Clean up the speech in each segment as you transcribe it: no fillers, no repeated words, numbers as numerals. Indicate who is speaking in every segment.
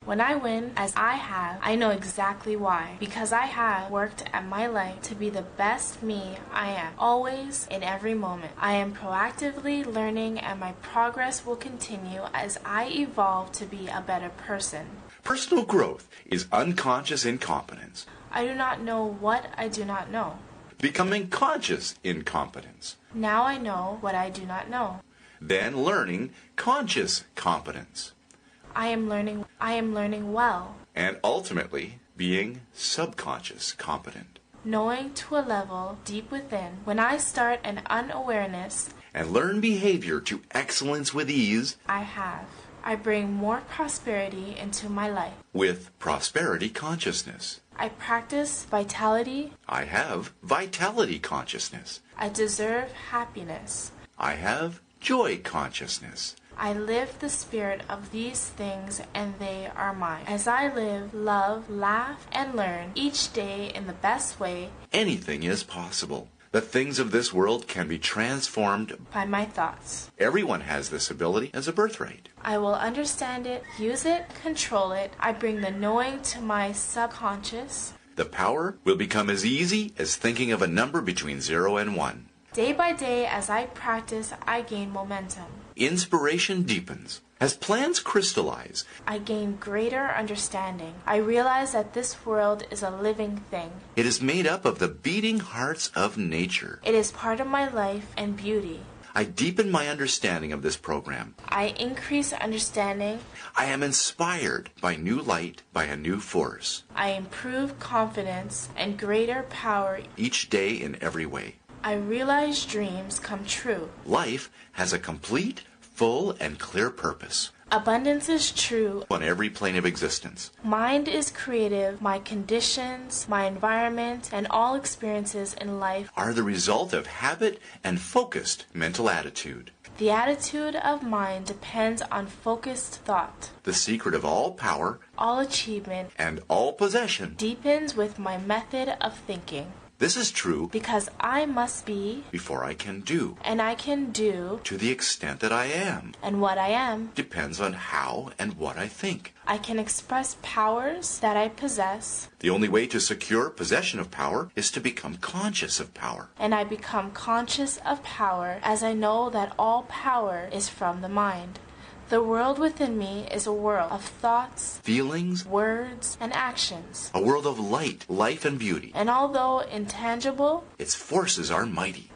Speaker 1: When I win, as I have, I know exactly why. Because I have worked at my life to be the best me I am, always, in every moment. I am proactively learning, and my progress will continue as I evolve to be a better person.
Speaker 2: Personal growth is unconscious incompetence.
Speaker 1: I do not know what I do not know.
Speaker 2: Becoming conscious incompetence.
Speaker 1: Now I know what I do not know.
Speaker 2: Then learning conscious competence.
Speaker 1: I am learning well.
Speaker 2: And ultimately being subconscious competent.
Speaker 1: Knowing to a level deep within, when I start an unawareness
Speaker 2: and learn behavior to excellence with ease,
Speaker 1: I bring more prosperity into my life.
Speaker 2: With prosperity consciousness.
Speaker 1: I practice vitality.
Speaker 2: I have vitality consciousness.
Speaker 1: I deserve happiness.
Speaker 2: I have joy consciousness.
Speaker 1: I live the spirit of these things, and they are mine. As I live, love, laugh, and learn each day in the best way,
Speaker 2: anything is possible. The things of this world can be transformed
Speaker 1: by my thoughts.
Speaker 2: Everyone has this ability as a birthright.
Speaker 1: I will understand it, use it, control it. I bring the knowing to my subconscious.
Speaker 2: The power will become as easy as thinking of a number between 0 and 1.
Speaker 1: Day by day, as I practice, I gain momentum.
Speaker 2: Inspiration deepens. As plans crystallize,
Speaker 1: I gain greater understanding. I realize that this world is a living thing.
Speaker 2: It is made up of the beating hearts of nature.
Speaker 1: It is part of my life and beauty.
Speaker 2: I deepen my understanding of this program.
Speaker 1: I increase understanding.
Speaker 2: I am inspired by new light, by a new force.
Speaker 1: I improve confidence and greater power
Speaker 2: each day in every way.
Speaker 1: I realize dreams come true.
Speaker 2: Life has a complete, full, and clear purpose.
Speaker 1: Abundance is true
Speaker 2: on every plane of existence.
Speaker 1: Mind is creative. My conditions, my environment, and all experiences in life
Speaker 2: are the result of habit and focused mental attitude.
Speaker 1: The attitude of mind depends on focused thought.
Speaker 2: The secret of all power,
Speaker 1: all achievement,
Speaker 2: and all possession
Speaker 1: deepens with my method of thinking.
Speaker 2: This is true
Speaker 1: because I must be
Speaker 2: before I can do.
Speaker 1: And I can do
Speaker 2: to the extent that I am.
Speaker 1: And what I am
Speaker 2: depends on how and what I think.
Speaker 1: I can express powers that I possess.
Speaker 2: The only way to secure possession of power is to become conscious of power.
Speaker 1: And I become conscious of power as I know that all power is from the mind. The world within me is a world of thoughts,
Speaker 2: feelings,
Speaker 1: words, and actions.
Speaker 2: A world of light, life, and beauty.
Speaker 1: And although intangible,
Speaker 2: its forces are mighty.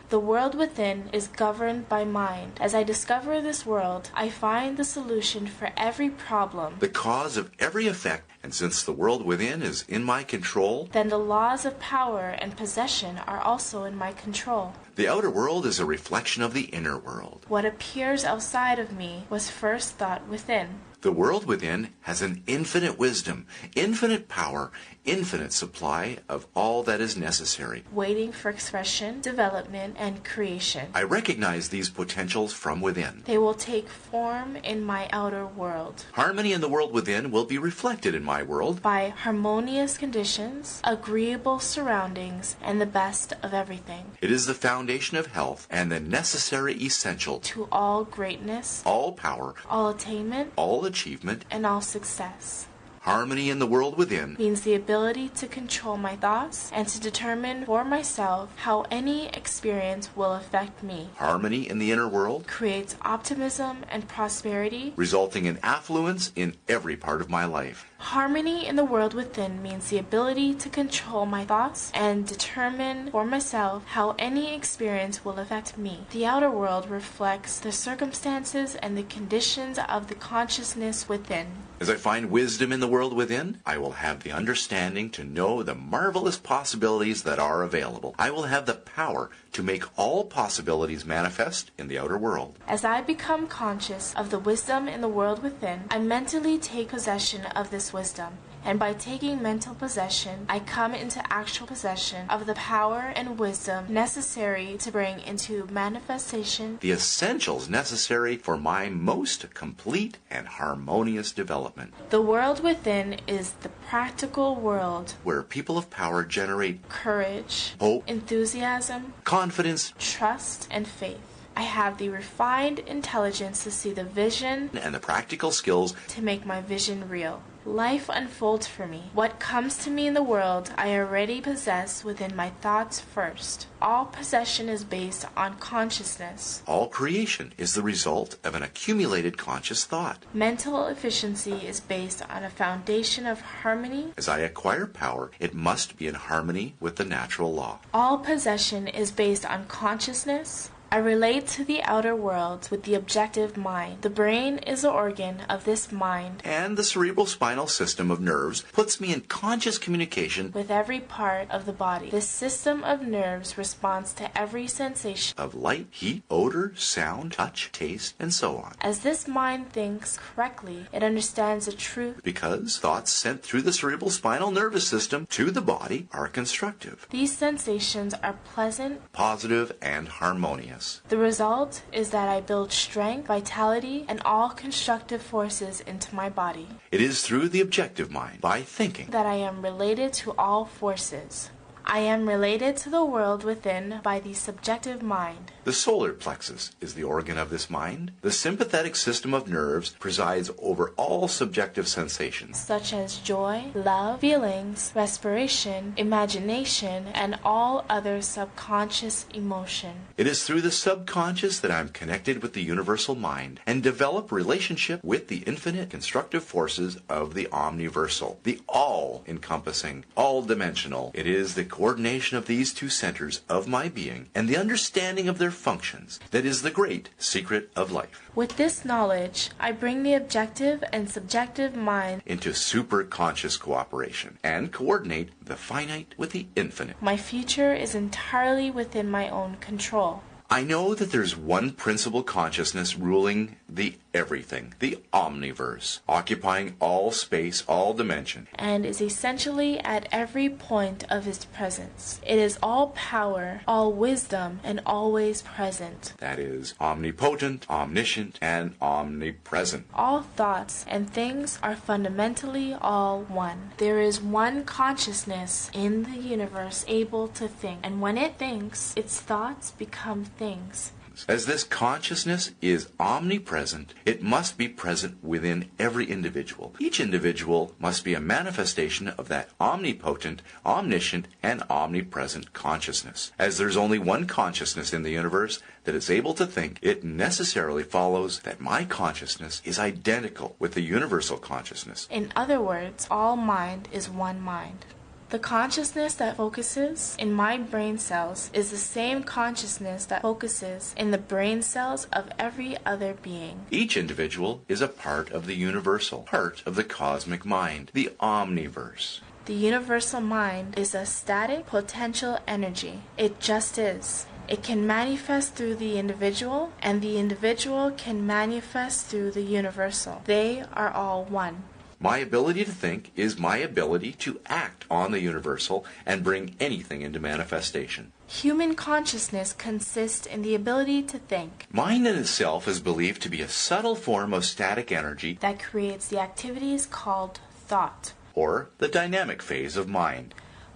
Speaker 1: The world within is governed by mind. As I discover this world, I find the solution for every problem,
Speaker 2: the cause of every effect, and since the world within is in my control,
Speaker 1: then the laws of power and possession are also in my control.
Speaker 2: The outer world is a reflection of the inner world.
Speaker 1: What appears outside of me was first thought within.
Speaker 2: The world within has an infinite wisdom, infinite power, infinite supply of all that is necessary,
Speaker 1: waiting for expression, development, and creation.
Speaker 2: I recognize these potentials from within.
Speaker 1: They will take form in my outer world.
Speaker 2: Harmony in the world within will be reflected in my world
Speaker 1: by harmonious conditions, agreeable surroundings, and the best of everything.
Speaker 2: It is the foundation of health and the necessary essential
Speaker 1: to all greatness,
Speaker 2: all power,
Speaker 1: all attainment,
Speaker 2: all achievement,
Speaker 1: and all success.
Speaker 2: Harmony in the world within
Speaker 1: means the ability to control my thoughts and to determine for myself how any experience will affect me.
Speaker 2: Harmony in the inner world
Speaker 1: creates optimism and prosperity,
Speaker 2: resulting in affluence in every part of my life.
Speaker 1: Harmony in the world within means the ability to control my thoughts and determine for myself how any experience will affect me. The outer world reflects the circumstances and the conditions of the consciousness within.
Speaker 2: As I find wisdom in the world within, I will have the understanding to know the marvelous possibilities that are available. I will have the power to make all possibilities manifest in the outer world.
Speaker 1: As I become conscious of the wisdom in the world within, I mentally take possession of this wisdom. And by taking mental possession, I come into actual possession of the power and wisdom necessary to bring into manifestation
Speaker 2: the essentials necessary for my most complete and harmonious development.
Speaker 1: The world within is the practical world
Speaker 2: where people of power generate
Speaker 1: courage,
Speaker 2: hope,
Speaker 1: enthusiasm,
Speaker 2: confidence,
Speaker 1: trust, and faith. I have the refined intelligence to see the vision
Speaker 2: and the practical skills
Speaker 1: to make my vision real. Life unfolds for me. What comes to me in the world, I already possess within my thoughts first. All possession is based on consciousness.
Speaker 2: All creation is the result of an accumulated conscious thought.
Speaker 1: Mental efficiency is based on a foundation of harmony.
Speaker 2: As I acquire power, it must be in harmony with the natural law.
Speaker 1: All possession is based on consciousness. I relate to the outer world with the objective mind. The brain is the organ of this mind,
Speaker 2: And the cerebral spinal system of nerves puts me in conscious communication
Speaker 1: with every part of the body. This system of nerves responds to every sensation.
Speaker 2: of light, heat, odor, sound, touch, taste, and so on.
Speaker 1: As this mind thinks correctly, it understands the truth.
Speaker 2: Because thoughts sent through the cerebral spinal nervous system to the body are constructive,
Speaker 1: These sensations are pleasant.
Speaker 2: positive, and harmonious.
Speaker 1: The result is that I build strength, vitality, and all constructive forces into my body.
Speaker 2: It is through the objective mind, by thinking,
Speaker 1: That I am related to all forces. I am related to the world within by the subjective mind.
Speaker 2: The solar plexus is the organ of this mind. The sympathetic system of nerves presides over all subjective sensations.
Speaker 1: Such as joy, love, feelings, respiration, imagination, and all other subconscious emotion.
Speaker 2: It is through the subconscious that I am connected with the universal mind and develop relationship with the infinite constructive forces of the omniversal, the all-encompassing, all-dimensional. It is the coordination of these two centers of my being and the understanding of their functions that is the great secret of life.
Speaker 1: With this knowledge, I bring the objective and subjective mind.
Speaker 2: Into superconscious cooperation and coordinate the finite with the infinite.
Speaker 1: My future is entirely within my own control.
Speaker 2: I know that there's one principal consciousness ruling the everything, the omniverse, occupying all space, all dimension.
Speaker 1: And is essentially at every point of its presence. It is all power, all wisdom, and always present.
Speaker 2: That is omnipotent, omniscient, and omnipresent.
Speaker 1: All thoughts and things are fundamentally all one. There is one consciousness in the universe able to think, and when it thinks, its thoughts become things.
Speaker 2: As this consciousness is omnipresent, it must be present within every individual. Each individual must be a manifestation of that omnipotent, omniscient, and omnipresent consciousness. As there's only one consciousness in the universe that is able to think, it necessarily follows that my consciousness is identical with the universal consciousness.
Speaker 1: In other words, all mind is one mind. The consciousness that focuses in my brain cells is the same consciousness that focuses in the brain cells of every other being.
Speaker 2: Each individual is a part of the universal, part of the cosmic mind, the omniverse.
Speaker 1: The universal mind is a static potential energy. It just is. It can manifest through the individual, and the individual can manifest through the universal. They are all one.
Speaker 2: My ability to think is my ability to act on the universal and bring anything into manifestation.
Speaker 1: Human consciousness consists in the ability to think.
Speaker 2: Mind in itself is believed to be a subtle form of static energy,
Speaker 1: That creates the activities called thought.
Speaker 2: or the dynamic phase of mind.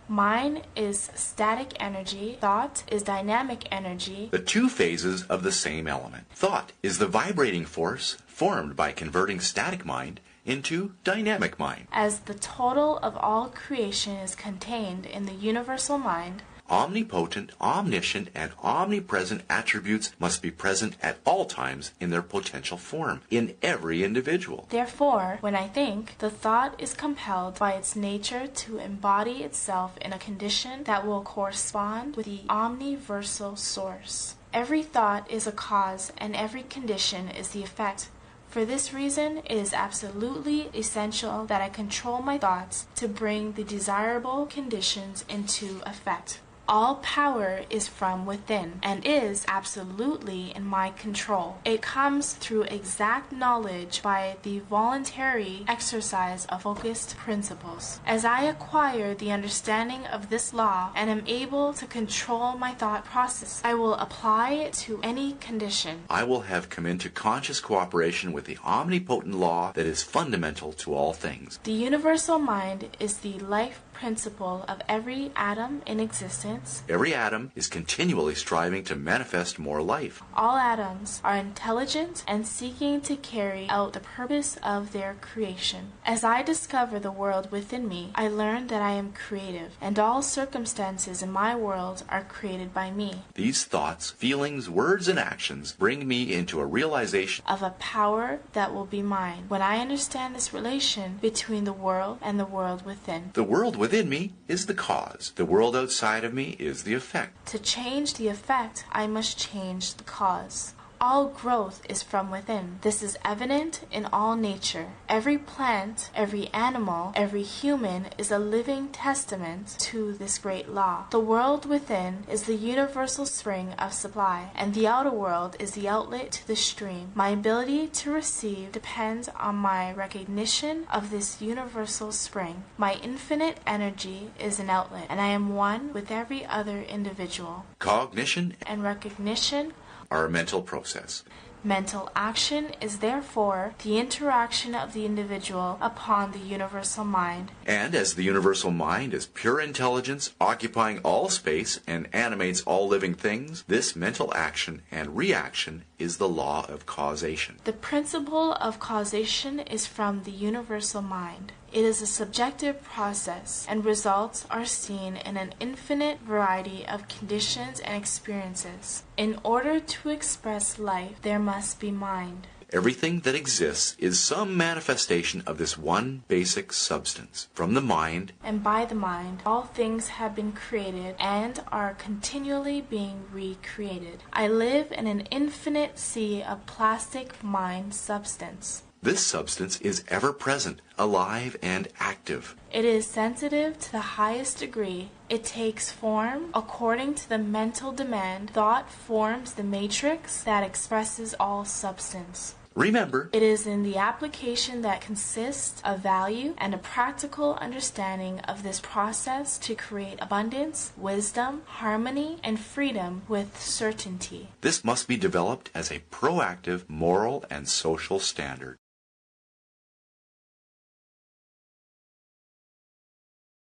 Speaker 1: Mind is static energy. Thought is dynamic energy.
Speaker 2: The two phases of the same element. Thought is the vibrating force formed by converting static mind into dynamic mind.
Speaker 1: As the total of all creation is contained in the universal mind,
Speaker 2: Omnipotent, omniscient, and omnipresent attributes must be present at all times in their potential form, in every individual.
Speaker 1: therefore, when I think, the thought is compelled by its nature to embody itself in a condition that will correspond with the omniversal source. Every thought is a cause, and every condition is the effect. For this reason, it is absolutely essential that I control my thoughts to bring the desirable conditions into effect. All power is from within and is absolutely in my control. It comes through exact knowledge by the voluntary exercise of focused principles. As I acquire the understanding of this law and am able to control my thought process, I will apply it to any condition.
Speaker 2: I will have come into conscious cooperation with the omnipotent law that is fundamental to all things.
Speaker 1: The universal mind is the life principle of every atom in existence.
Speaker 2: Every atom is continually striving to manifest more life.
Speaker 1: All atoms are intelligent and seeking to carry out the purpose of their creation. As I discover the world within me, I learn that I am creative, and all circumstances in my world are created by me.
Speaker 2: These thoughts, feelings, words, and actions bring me into a realization
Speaker 1: Of a power that will be mine. When I understand this relation between the world and the world within.
Speaker 2: the world within me is the cause. The world outside of me is the effect.
Speaker 1: To change the effect, I must change the cause. All growth is from within. This is evident in all nature. Every plant, every animal, every human is a living testament to this great law. The world within is the universal spring of supply, and the outer world is the outlet to the stream. My ability to receive depends on my recognition of this universal spring. My infinite energy is an outlet, and I am one with every other individual.
Speaker 2: Cognition
Speaker 1: And recognition,
Speaker 2: are a mental process.
Speaker 1: mental action is therefore the interaction of the individual upon the universal mind.
Speaker 2: And as the universal mind is pure intelligence occupying all space and animates all living things, this mental action and reaction is the law of causation.
Speaker 1: The principle of causation is from the universal mind. It is a subjective process, and results are seen in an infinite variety of conditions and experiences. In order to express life, there must be mind.
Speaker 2: Everything that exists is some manifestation of this one basic substance. From the mind,
Speaker 1: And by the mind, all things have been created and are continually being recreated. I live in an infinite sea of plastic mind substance.
Speaker 2: this substance is ever present, alive, and active.
Speaker 1: It is sensitive to the highest degree. It takes form according to the mental demand. Thought forms the matrix that expresses all substance.
Speaker 2: Remember,
Speaker 1: It is in the application that consists of value and a practical understanding of this process to create abundance, wisdom, harmony, and freedom with certainty.
Speaker 2: this must be developed as a proactive moral and social standard.